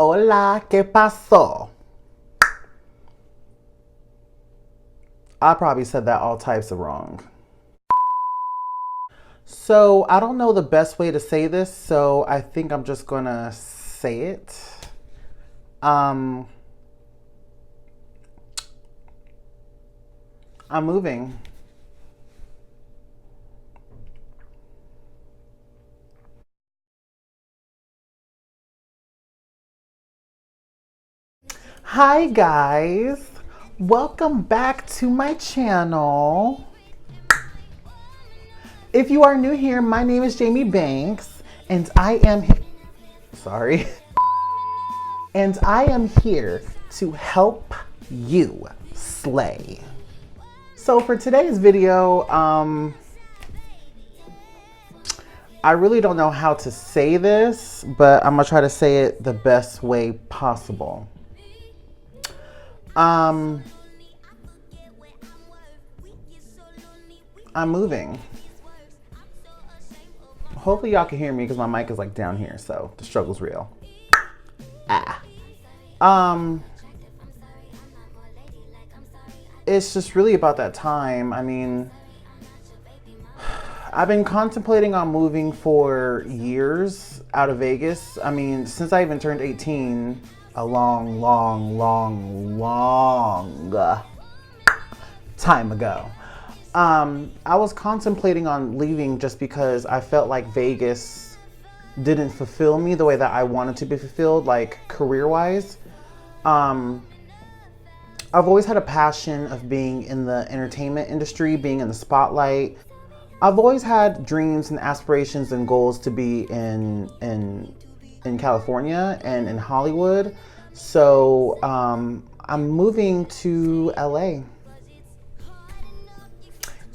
Hola, ¿qué pasó? I probably said that all types of wrong. So I don't know the best way to say this, so I think I'm just gonna say it. I'm moving. Hi guys, welcome back to my channel. If you are new here, my name is Jaime Banks and I am and I am here to help you slay. So for today's video, I really don't know how to say this, but I'm gonna try to say it the best way possible. I'm moving. Hopefully y'all can hear me because my mic is like down here, so the struggle's real. It's just really about that time. I mean, I've been contemplating on moving for years out of Vegas. I mean, since I even turned 18, a long time ago. I was contemplating on leaving just because I felt like Vegas didn't fulfill me the way that I wanted to be fulfilled, like career-wise. I've always had a passion of being in the entertainment industry, being in the spotlight. I've always had dreams and aspirations and goals to be in California and in Hollywood. So I'm moving to LA.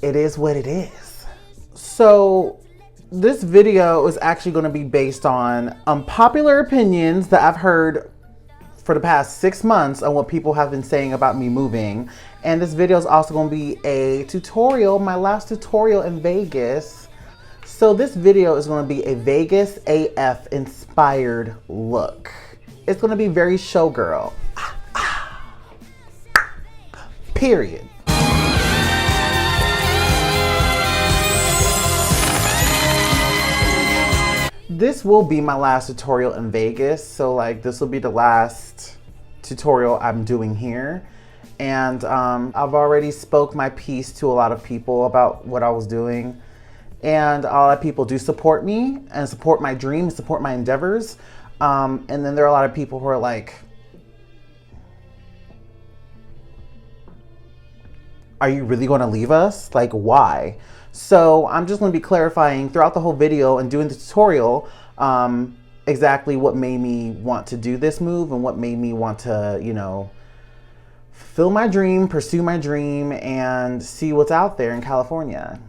It is what it is. So this video is actually going to be based on unpopular opinions that I've heard for the past 6 months on what people have been saying about me moving. And this video is also going to be a tutorial, my last tutorial in Vegas. So this video is going to be a Vegas AF inspired look. It's going to be very showgirl. Period. This will be my last tutorial in Vegas. So like this will be the last tutorial I'm doing here. And I've already spoke my piece to a lot of people about what I was doing. And a lot of people do support me and support my dreams, support my endeavors. And then there are a lot of people who are like, are you really going to leave us? Like, why? So I'm just going to be clarifying throughout the whole video and doing the tutorial exactly what made me want to do this move and what made me want to, you know, fulfill my dream, pursue my dream, and see what's out there in California.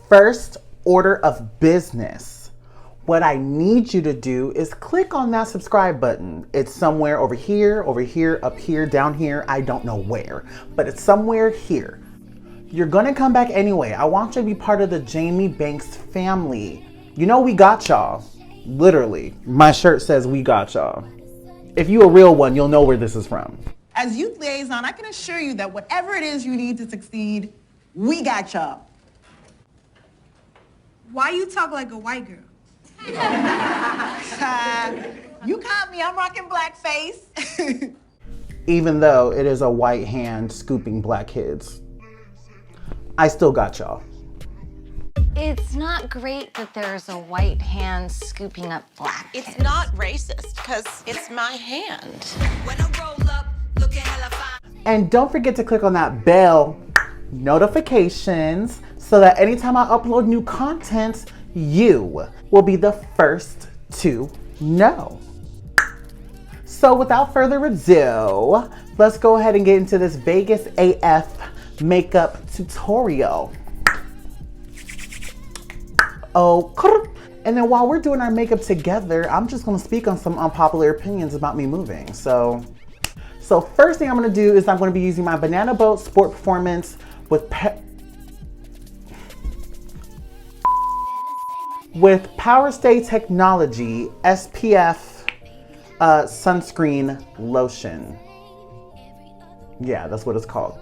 First order of business. What I need you to do is click on that subscribe button. It's somewhere over here, up here, down here. I don't know where, but it's somewhere here. You're gonna come back anyway. I want you to be part of the Jaime Banks family. You know we got y'all. Literally, my shirt says we got y'all. If you a real one, you'll know where this is from. As youth liaison, I can assure you that whatever it is you need to succeed, we got y'all. Why you talk like a white girl? You caught me, I'm rocking blackface. Even though it is a white hand scooping black kids, I still got y'all. It's not great that there's a white hand scooping up black kids. It's not racist, because it's my hand. When I roll up, looking hella fine. And don't forget to click on that bell notifications so that anytime I upload new content, you will be the first to know. So without further ado, let's go ahead and get into this Vegas AF makeup tutorial. Oh, and then while we're doing our makeup together, I'm just gonna speak on some unpopular opinions about me moving. So first thing I'm gonna do is I'm gonna be using my Banana Boat Sport Performance with Power Stay Technology SPF Sunscreen Lotion. Yeah, that's what it's called.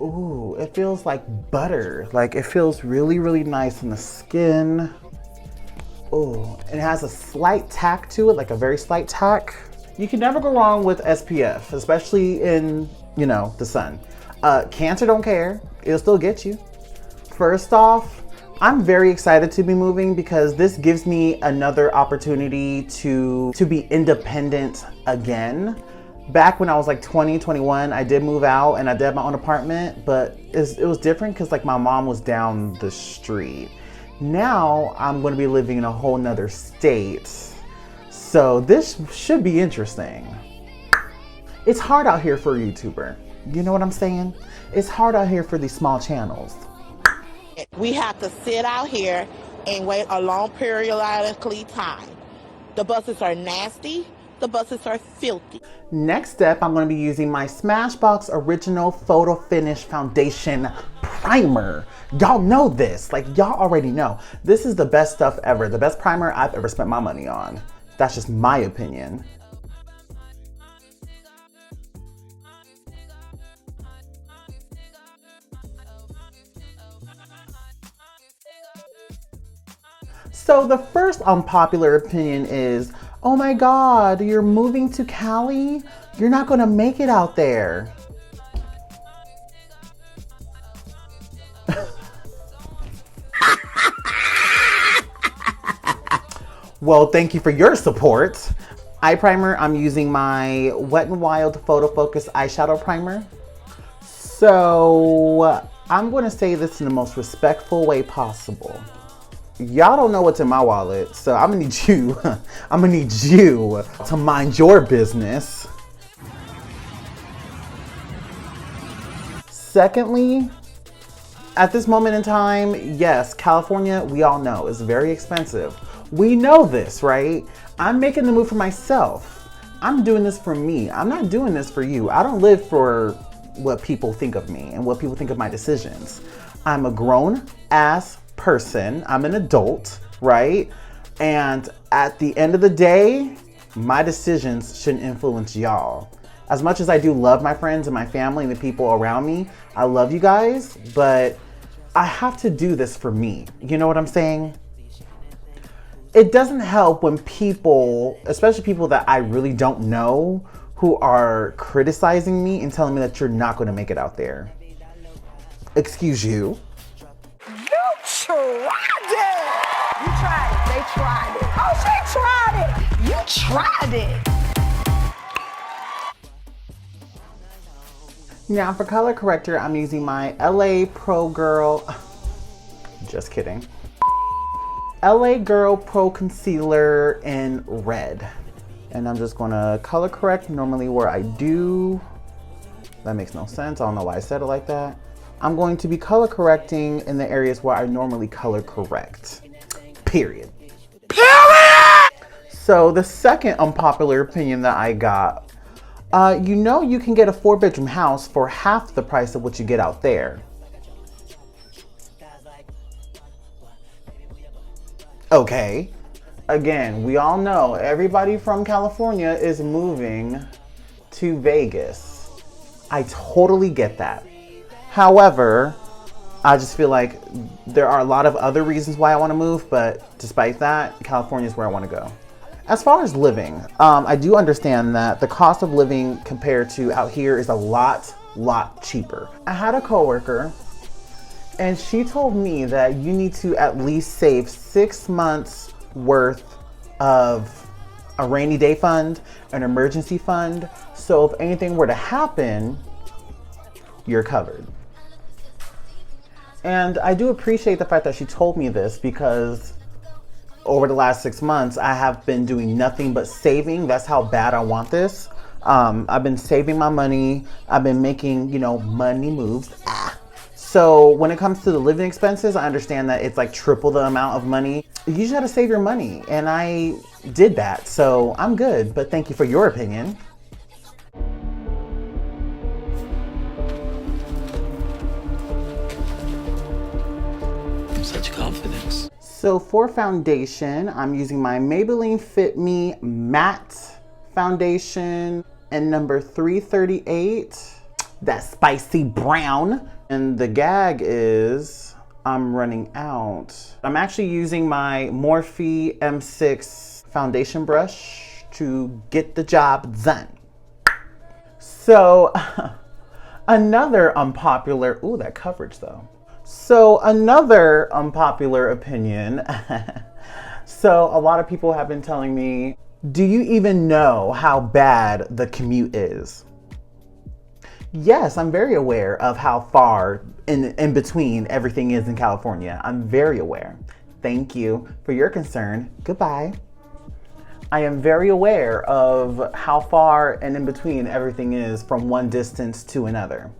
Ooh, it feels like butter. Like it feels really, really nice in the skin. Ooh, and it has a slight tack to it, like a very slight tack. You can never go wrong with SPF, especially in, you know, the sun. Cancer don't care, it'll still get you. First off, I'm very excited to be moving because this gives me another opportunity to be independent again. Back when I was like 20, 21, I did move out and I did have my own apartment, but it was different because like my mom was down the street. Now I'm going to be living in a whole nother state. So this should be interesting. It's hard out here for a YouTuber. You know what I'm saying? It's hard out here for these small channels. We have to sit out here and wait a long periodically time. The buses are nasty. The buses are filthy. Next step, I'm going to be using my Smashbox Original Photo Finish Foundation Primer. Y'all know this, like y'all already know. This is the best stuff ever, the best primer I've ever spent my money on. That's just my opinion. So the first unpopular opinion is, oh my God, you're moving to Cali? You're not gonna make it out there. Well, thank you for your support. Eye primer, I'm using my Wet n Wild Photo Focus Eyeshadow Primer. So I'm gonna say this in the most respectful way possible. Y'all don't know what's in my wallet, so I'm gonna need you to mind your business. Secondly, at this moment in time, yes, California, we all know, is very expensive. We know this, right? I'm making the move for myself. I'm doing this for me. I'm not doing this for you. I don't live for what people think of me and what people think of my decisions. I'm a grown ass person. I'm an adult, right? And at the end of the day, my decisions shouldn't influence y'all. As much as I do love my friends and my family and the people around me, I love you guys, but I have to do this for me. You know what I'm saying? It doesn't help when people, especially people that I really don't know, who are criticizing me and telling me that you're not going to make it out there. Excuse you. Tried it. You tried it. They tried it. Oh, she tried it. You tried it. Now for color corrector, I'm using my LA Pro Girl, just kidding. LA Girl Pro Concealer in red. And I'm just gonna color correct normally where I do. That makes no sense. I don't know why I said it like that. I'm going to be color correcting in the areas where I normally color correct. Period. So the second unpopular opinion that I got, you know you can get a 4-bedroom house for half the price of what you get out there. Okay. Again, we all know everybody from California is moving to Vegas. I totally get that. However, I just feel like there are a lot of other reasons why I want to move, but despite that, California is where I want to go. As far as living, I do understand that the cost of living compared to out here is a lot cheaper. I had a coworker and she told me that you need to at least save 6 months worth of a rainy day fund, an emergency fund, so if anything were to happen, you're covered. And I do appreciate the fact that she told me this because over the last 6 months, I have been doing nothing but saving. That's how bad I want this. I've been saving my money. I've been making, you know, money moves. So when it comes to the living expenses, I understand that it's like triple the amount of money. You just gotta save your money. And I did that, so I'm good. But thank you for your opinion. So for foundation, I'm using my Maybelline Fit Me Matte Foundation in number 338. That spicy brown. And the gag is I'm running out. I'm actually using my Morphe M6 foundation brush to get the job done. So another unpopular, ooh, that coverage though. So another unpopular opinion. So a lot of people have been telling me, do you even know how bad the commute is? Yes, I'm very aware of how far in between everything is in California. I'm very aware. Thank you for your concern. Goodbye. I am very aware of how far and in between everything is from one distance to another.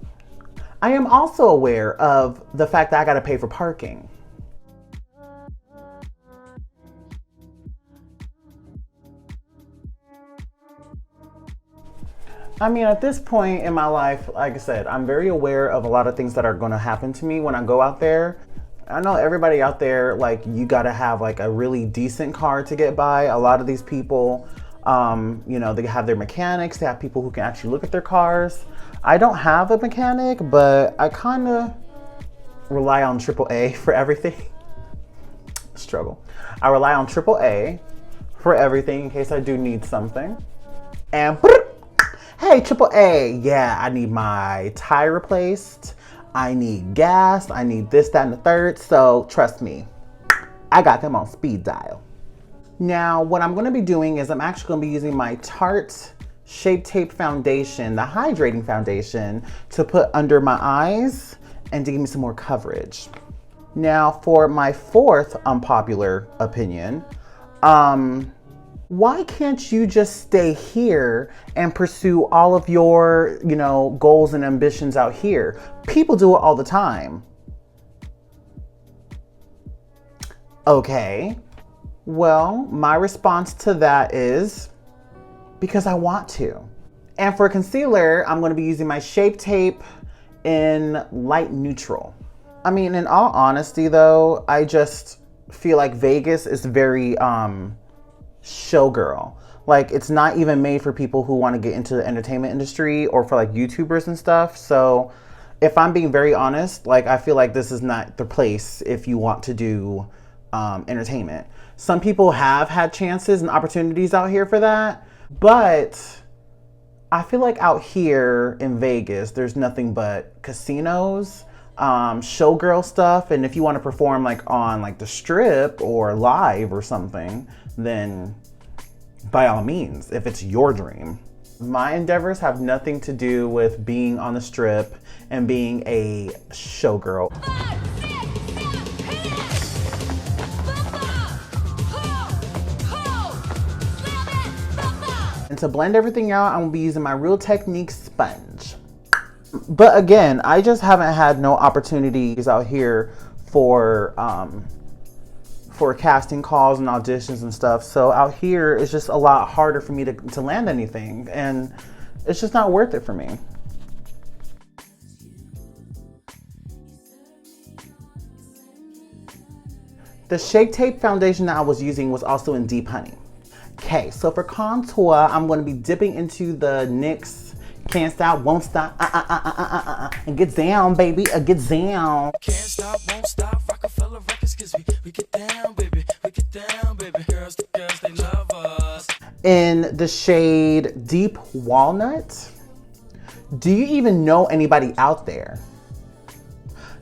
I am also aware of the fact that I gotta pay for parking. I mean, at this point in my life, like I said, I'm very aware of a lot of things that are gonna happen to me when I go out there. I know everybody out there, like, you gotta have like a really decent car to get by. A lot of these people, you know, they have their mechanics, they have people who can actually look at their cars. I don't have a mechanic, but I kinda rely on AAA for everything. Struggle. I rely on AAA for everything in case I do need something. And hey, AAA, yeah, I need my tire replaced. I need gas. I need this, that, and the third. So trust me, I got them on speed dial. Now, what I'm gonna be doing is I'm actually gonna be using my Tarte ShapeTape foundation, the hydrating foundation, to put under my eyes and to give me some more coverage. Now, for my fourth unpopular opinion, why can't you just stay here and pursue all of your, you know, goals and ambitions out here? People do it all the time. Okay, well, my response to that is because I want to. And for concealer, I'm gonna be using my ShapeTape in light neutral. I mean, in all honesty though, I just feel like Vegas is very, showgirl. Like, it's not even made for people who want to get into the entertainment industry or for like YouTubers and stuff. So if I'm being very honest, like, I feel like this is not the place if you want to do entertainment. Some people have had chances and opportunities out here for that, but I feel like out here in Vegas, there's nothing but casinos, showgirl stuff. And if you want to perform like on like the strip or live or something, then by all means, if it's your dream. My endeavors have nothing to do with being on the strip and being a showgirl. And to blend everything out, I'm gonna be using my Real Techniques sponge. But again, I just haven't had no opportunities out here for casting calls and auditions and stuff. So out here, it's just a lot harder for me to land anything, and it's just not worth it for me. The ShapeTape foundation that I was using was also in Deep Honey. Okay, so for contour, I'm going to be dipping into the NYX Can't Stop, Won't Stop, and get down, baby, get down. Can't stop, won't stop, Rockefeller Records, 'cause we get down, baby, girls, they love us. In the shade Deep Walnut. Do you even know anybody out there?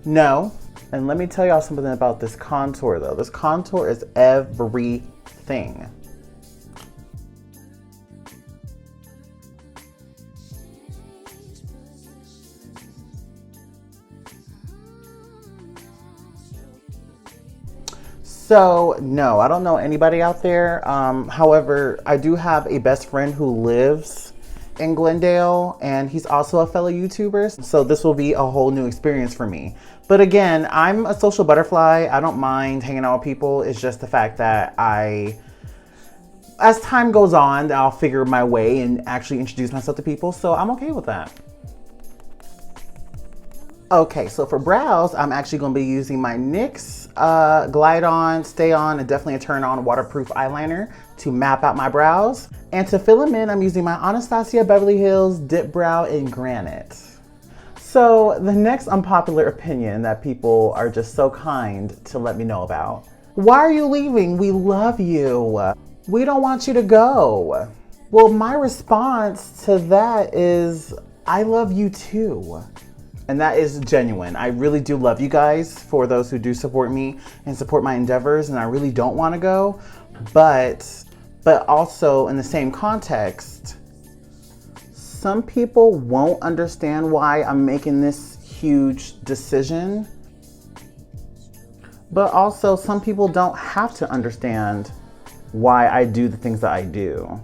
No. And let me tell y'all something about this contour though. This contour is everything. So no, I don't know anybody out there. However, I do have a best friend who lives in Glendale, and he's also a fellow YouTuber. So this will be a whole new experience for me. But again, I'm a social butterfly. I don't mind hanging out with people. It's just the fact that as time goes on, I'll figure my way and actually introduce myself to people. So I'm okay with that. Okay, so for brows, I'm actually going to be using my NYX Glide On, Stay On, and definitely a Turn On waterproof eyeliner to map out my brows. And to fill them in, I'm using my Anastasia Beverly Hills Dipbrow in Granite. So the next unpopular opinion that people are just so kind to let me know about. Why are you leaving? We love you. We don't want you to go. Well, my response to that is, I love you too. And that is genuine. I really do love you guys, for those who do support me and support my endeavors, and I really don't want to go. But also in the same context, some people won't understand why I'm making this huge decision. But also some people don't have to understand why I do the things that I do.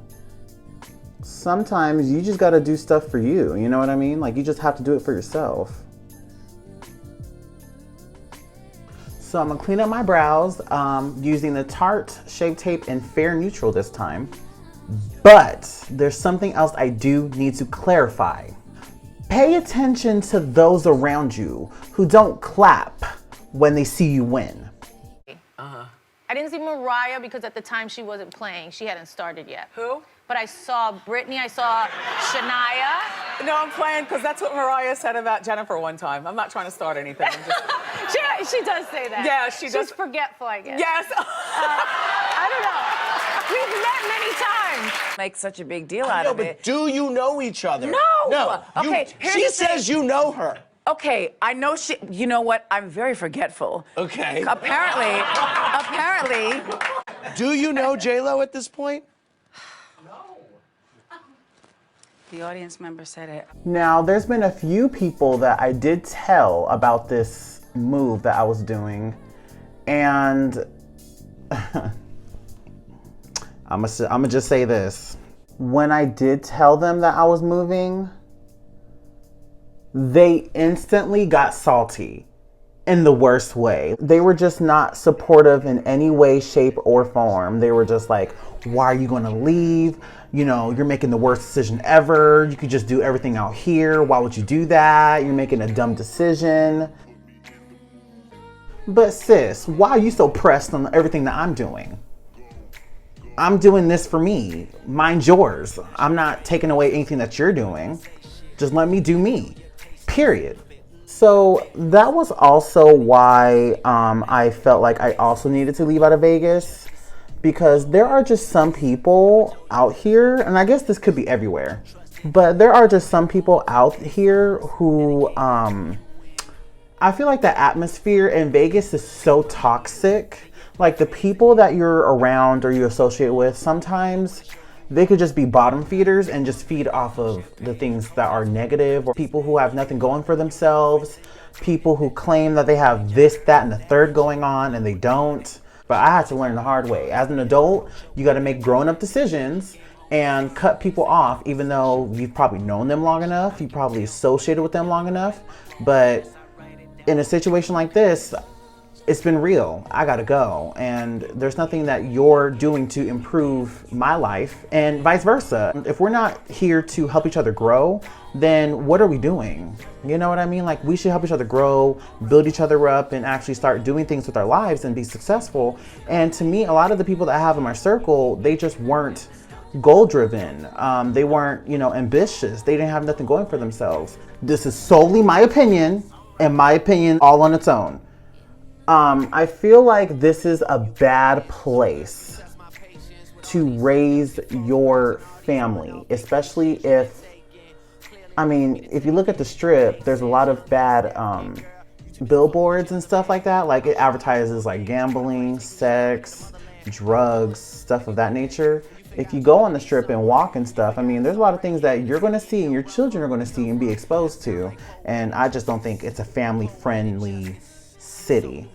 Sometimes you just gotta do stuff for you, you know what I mean? Like, you just have to do it for yourself. So I'm gonna clean up my brows using the Tarte ShapeTape in Fair Neutral this time. But there's something else I do need to clarify. Pay attention to those around you who don't clap when they see you win. I didn't see Mariah because at the time she wasn't playing. She hadn't started yet. Who? But I saw Britney, I saw Shania. No, I'm playing because that's what Mariah said about Jennifer one time. I'm not trying to start anything. I'm just... She does say that. Yeah, she does. She's forgetful, I guess. Yes. I don't know. We've met many times. Make such a big deal out of it. But do you know each other? No. No. Okay, here's She the thing. says you know her. Okay, I know she. You know what? I'm very forgetful. Okay. Apparently. Do you know J-Lo at this point? The audience member said it. Now, there's been a few people that I did tell about this move that I was doing, and I'm gonna just say this. When I did tell them that I was moving, they instantly got salty in the worst way. They were just not supportive in any way, shape, or form. They were just like, why are you gonna leave? You know, you're making the worst decision ever. You could just do everything out here. Why would you do that? You're making a dumb decision. But sis, why are you so pressed on everything that I'm doing? I'm doing this for me. Mind yours. I'm not taking away anything that you're doing. Just let me do me. Period. So that was also why I felt like I also needed to leave out of Vegas, because there are just some people out here, and I guess this could be everywhere, but there are just some people out here who I feel like the atmosphere in Vegas is so toxic. Like, the people that you're around or you associate with, sometimes they could just be bottom feeders and just feed off of the things that are negative, or people who have nothing going for themselves, people who claim that they have this, that, and the third going on, and they don't. But I had to learn the hard way. As an adult, you got to make grown-up decisions and cut people off, even though you've probably known them long enough, you probably associated with them long enough. But in a situation like this, it's been real. I gotta go. And there's nothing that you're doing to improve my life, and vice versa. If we're not here to help each other grow, then what are we doing? You know what I mean? Like, we should help each other grow, build each other up, and actually start doing things with our lives and be successful. And to me, a lot of the people that I have in my circle, they just weren't goal driven. They weren't, ambitious. They didn't have nothing going for themselves. This is solely my opinion, and my opinion all on its own. I feel like this is a bad place to raise your family, especially if you look at the Strip, there's a lot of bad billboards and stuff like that. Like, it advertises like gambling, sex, drugs, stuff of that nature. If you go on the Strip and walk and stuff, there's a lot of things that you're going to see and your children are going to see and be exposed to. And I just don't think it's a family-friendly city.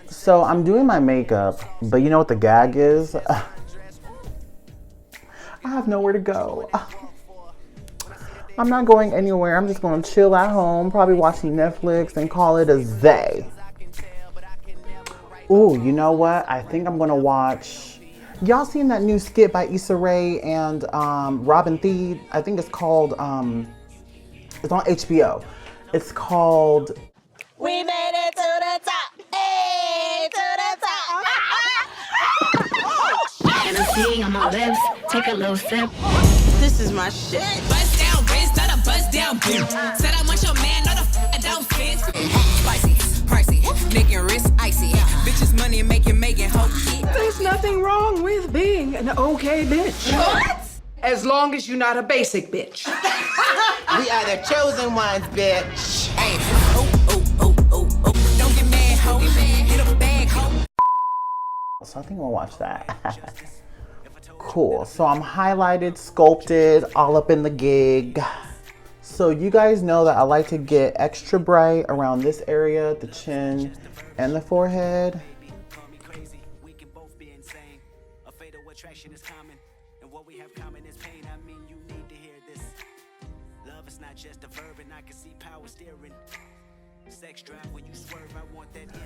So I'm doing my makeup, but you know what the gag is? I have nowhere to go. I'm not going anywhere. I'm just going to chill at home, probably watching Netflix, and call it a day. Ooh, you know what? I think I'm going to watch Y'all seen that new skit by Issa Rae and Robin Thede? I think it's called, it's on HBO. It's called... We made it to the top. Hey, to the top. And I'm seeing on my lips. Take a little sip. This is my shit. Bust down, wrist, not a bust down boot. Said I want your man, not a don't fit. Spicy, pricey, making wrist icy. Bitches money making hope. There's nothing wrong with being an okay bitch. What? As long as you're not a basic bitch. We are the chosen ones, bitch. Hey, oh. Don't get mad, ho. Hit a bag, ho. So I think we'll watch that. Cool. So I'm highlighted, sculpted, all up in the gig. So you guys know that I like to get extra bright around this area, the chin and the forehead.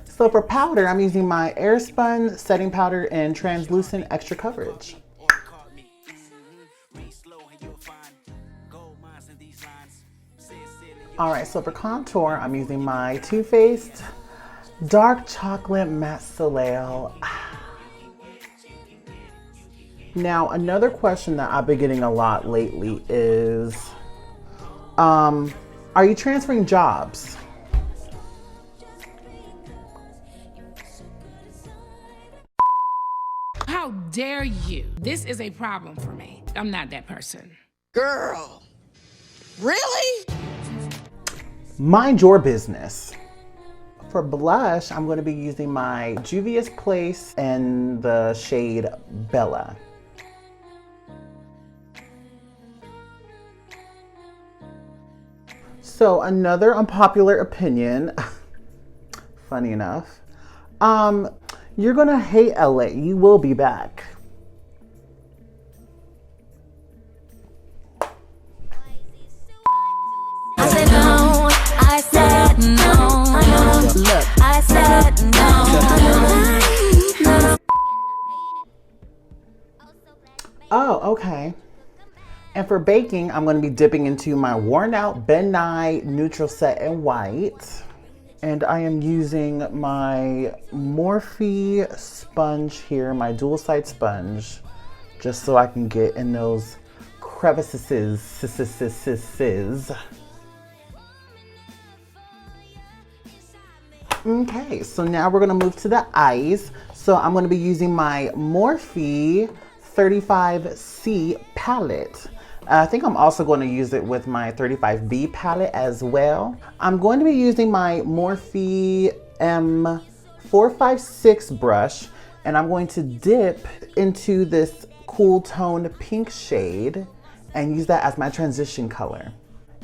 So for powder, I'm using my Airspun setting powder in translucent extra coverage. All right, so for contour, I'm using my Too Faced Dark Chocolate Matte Soleil. Now, another question that I've been getting a lot lately is, are you transferring jobs? How dare you? This is a problem for me. I'm not that person. Girl. Really? Mind your business. For blush, I'm going to be using my Juvia's Place in the shade Bella. So another unpopular opinion, funny enough, you're going to hate LA. You will be back. I said no. I said no. Look, I said no. Oh, okay. And for baking, I'm going to be dipping into my worn out Nye Neutral Set in white. And I am using my Morphe sponge here, my dual side sponge, just so I can get in those crevices. Okay, so now we're gonna move to the eyes. So I'm gonna be using my Morphe 35C palette. I think I'm also going to use it with my 35B palette as well. I'm going to be using my Morphe M456 brush, and I'm going to dip into this cool toned pink shade and use that as my transition color.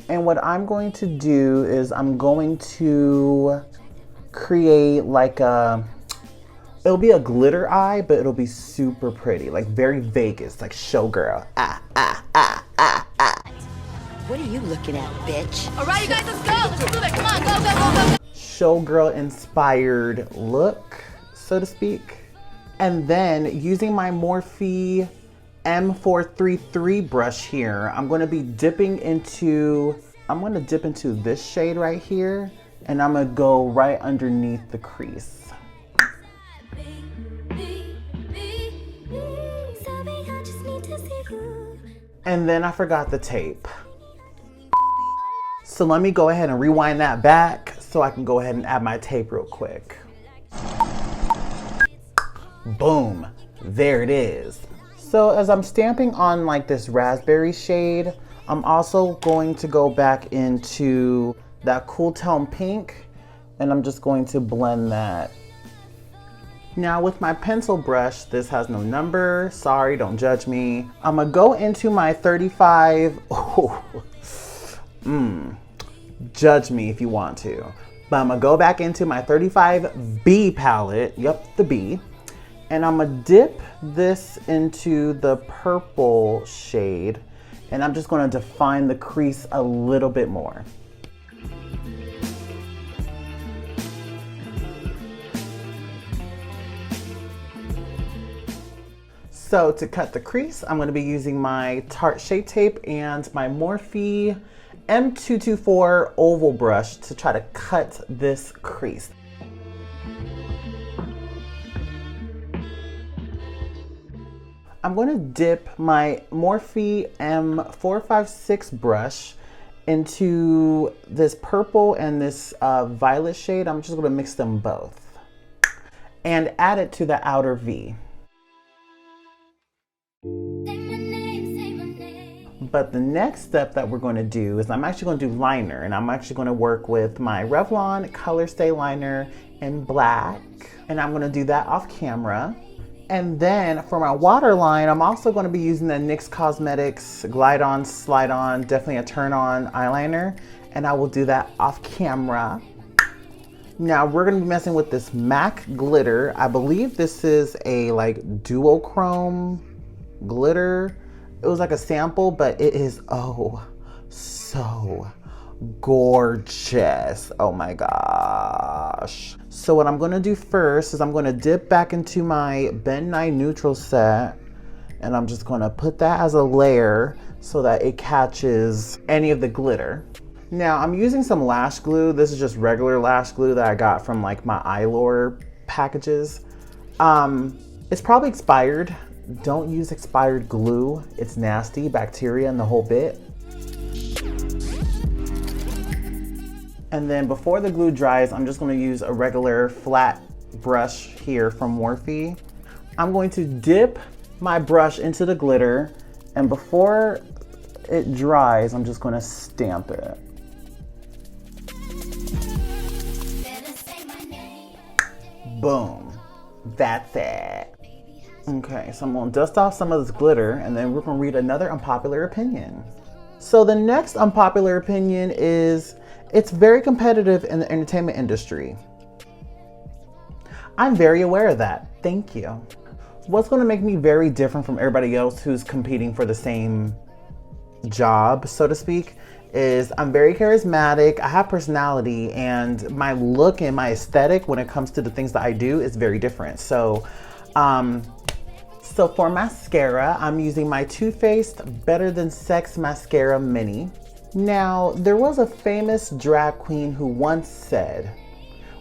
And what I'm going to do is I'm going to create like it'll be a glitter eye, but it'll be super pretty, like very Vegas, like showgirl. What are you looking at, bitch? All right, you guys, let's go. Let's do it. Come on, go. Showgirl inspired look, so to speak. And then using my Morphe M433 brush here, I'm going to dip into this shade right here, and I'm going to go right underneath the crease. And then I forgot the tape. So let me go ahead and rewind that back so I can go ahead and add my tape real quick. Boom, there it is. So as I'm stamping on like this raspberry shade, I'm also going to go back into that cool tone pink, and I'm just going to blend that. Now with my pencil brush, this has no number, sorry, don't judge me. I'm gonna go into my 35, judge me if you want to. But I'm gonna go back into my 35B palette, yep, the B. And I'm gonna dip this into the purple shade, and I'm just gonna define the crease a little bit more. So to cut the crease, I'm going to be using my Tarte ShapeTape and my Morphe M224 oval brush to try to cut this crease. I'm going to dip my Morphe M456 brush into this purple and this violet shade. I'm just going to mix them both and add it to the outer V. But the next step that we're going to do is I'm actually going to do liner, and I'm actually going to work with my Revlon Color Stay Liner in black, and I'm going to do that off camera. And then for my waterline, I'm also going to be using the NYX Cosmetics Glide On, Slide On, definitely a turn on eyeliner, and I will do that off camera. Now we're going to be messing with this MAC glitter. I believe this is a like duochrome glitter. It was like a sample, but it is oh so gorgeous. Oh my gosh. So what I'm gonna do first is I'm gonna dip back into my Nye Neutral Set, and I'm just gonna put that as a layer so that it catches any of the glitter. Now I'm using some lash glue. This is just regular lash glue that I got from like my Eylure packages. It's probably expired. Don't use expired glue. It's nasty, bacteria and the whole bit. And then before the glue dries, I'm just going to use a regular flat brush here from Morphe. I'm going to dip my brush into the glitter, and before it dries, I'm just going to stamp it. Boom. That's it. Okay, so I'm going to dust off some of this glitter, and then we're going to read another unpopular opinion. So the next unpopular opinion is, it's very competitive in the entertainment industry. I'm very aware of that. Thank you. What's going to make me very different from everybody else who's competing for the same job, so to speak, is I'm very charismatic, I have personality, and my look and my aesthetic when it comes to the things that I do is very different. So for mascara, I'm using my Too Faced Better Than Sex Mascara Mini. Now, there was a famous drag queen who once said,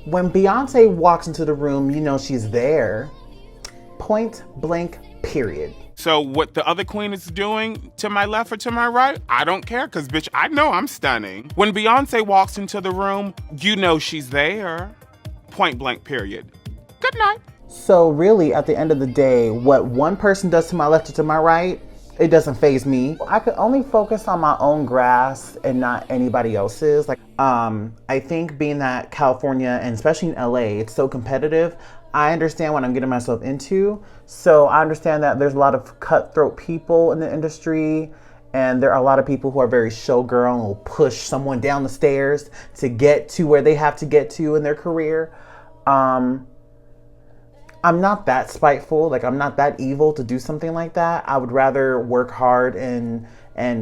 when Beyonce walks into the room, you know she's there. Point blank, period. So what the other queen is doing to my left or to my right, I don't care, because bitch, I know I'm stunning. When Beyonce walks into the room, you know she's there. Point blank, period. Good night. So really, at the end of the day, what one person does to my left or to my right, it doesn't faze me. I could only focus on my own grass and not anybody else's. Like, I think being that California, and especially in LA, it's so competitive, I understand what I'm getting myself into. So I understand that there's a lot of cutthroat people in the industry, and there are a lot of people who are very showgirl and will push someone down the stairs to get to where they have to get to in their career. I'm not that spiteful, like I'm not that evil to do something like that. I would rather work hard and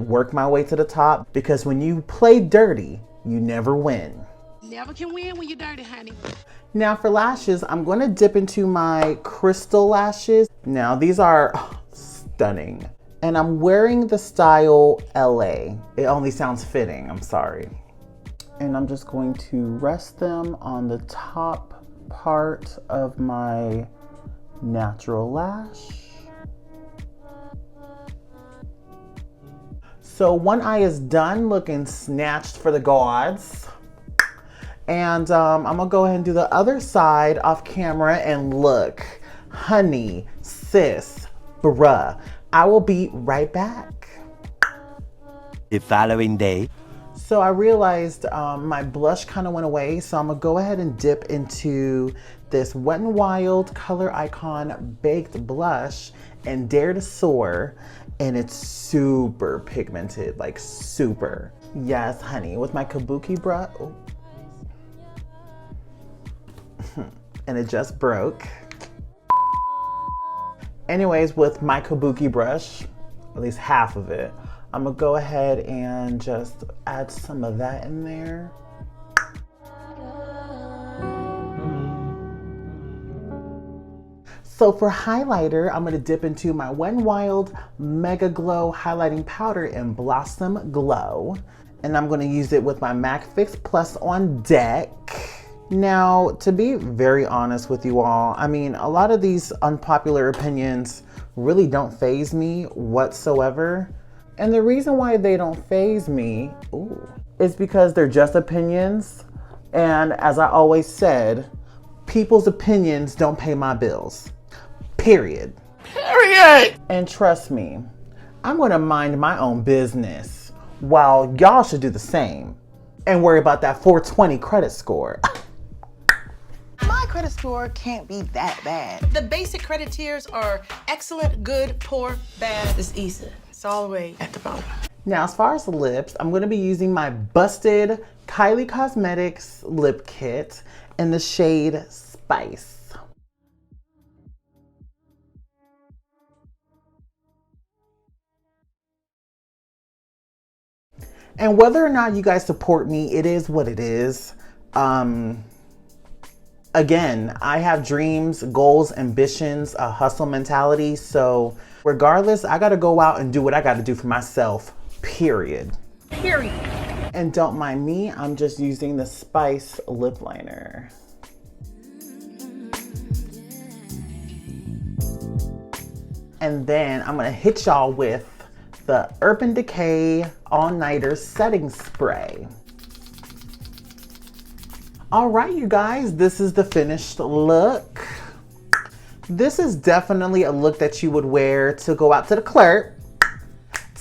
work my way to the top, because when you play dirty, you never win. Never can win when you're dirty, honey. Now for lashes, I'm going to dip into my crystal lashes. Now these are stunning. And I'm wearing the style LA. It only sounds fitting, I'm sorry. And I'm just going to rest them on the top part of my natural lash. So one eye is done, looking snatched for the gods. And I'm gonna go ahead and do the other side off camera, and look, honey, sis, bruh, I will be right back. The following day. So I realized my blush kind of went away, so I'm gonna go ahead and dip into this Wet n Wild Color Icon Baked Blush and Dare to Soar, and it's super pigmented, like super. Yes, honey, with my kabuki brush. Oh. And it just broke. Anyways, with my kabuki brush, at least half of it, I'm gonna go ahead and just add some of that in there. So for highlighter, I'm gonna dip into my Wet n Wild Mega Glow Highlighting Powder in Blossom Glow. And I'm gonna use it with my MAC Fix Plus on deck. Now, to be very honest with you all, I mean, a lot of these unpopular opinions really don't faze me whatsoever. And the reason why they don't faze me is because they're just opinions. And as I always said, people's opinions don't pay my bills. Period. Period! And trust me, I'm gonna mind my own business while y'all should do the same and worry about that 420 credit score. My credit score can't be that bad. The basic credit tiers are excellent, good, poor, bad. It's easy. It's all the way at the bottom. Now, as far as the lips, I'm gonna be using my busted Kylie Cosmetics lip kit in the shade Spice. And whether or not you guys support me, it is what it is. Again, I have dreams, goals, ambitions, a hustle mentality. So regardless, I gotta go out and do what I gotta do for myself, period. Period. And don't mind me, I'm just using the Spice lip liner. And then I'm gonna hit y'all with the Urban Decay All Nighter Setting Spray. All right, you guys, this is the finished look. This is definitely a look that you would wear to go out to the clerk,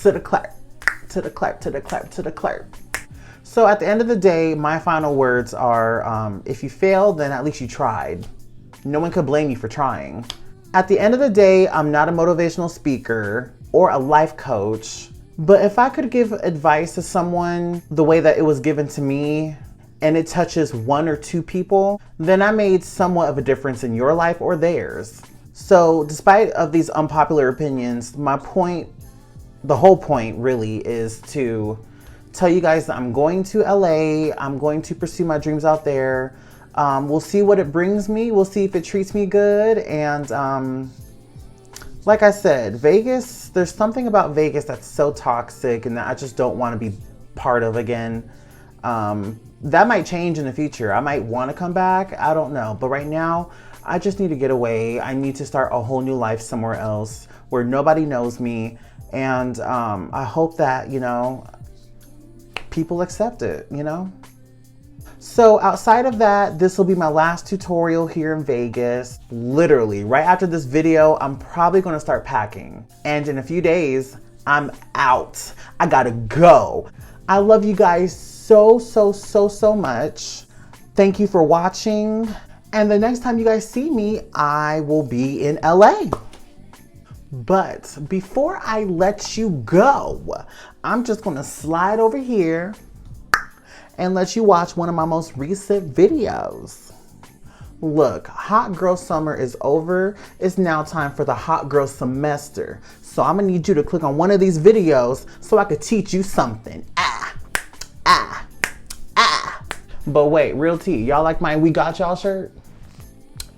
to the clerk, to the clerk, to the clerk, to the clerk. So at the end of the day, my final words are, if you failed, then at least you tried. No one could blame you for trying. At the end of the day, I'm not a motivational speaker or a life coach, but if I could give advice to someone the way that it was given to me, and it touches 1 or 2 people, then I made somewhat of a difference in your life or theirs. So despite of these unpopular opinions, my point, the whole point really is to tell you guys that I'm going to LA, I'm going to pursue my dreams out there. We'll see what it brings me. We'll see if it treats me good. And like I said, Vegas, there's something about Vegas that's so toxic and that I just don't want to be part of again. That might change in the future. I might want to come back. I don't know. But right now, I just need to get away. I need to start a whole new life somewhere else where nobody knows me. And I hope that, you know, people accept it, you know? So outside of that, this will be my last tutorial here in Vegas. Literally, right after this video, I'm probably gonna start packing. And in a few days, I'm out. I gotta go. I love you guys so much. Thank you for watching. And the next time you guys see me, I will be in LA. But before I let you go, I'm just gonna slide over here and let you watch one of my most recent videos. Look, hot girl summer is over. It's now time for the hot girl semester. So I'm gonna need you to click on one of these videos so I could teach you something. But wait, real tea, y'all like my We Got Y'all shirt?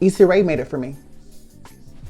Issa Rae made it for me.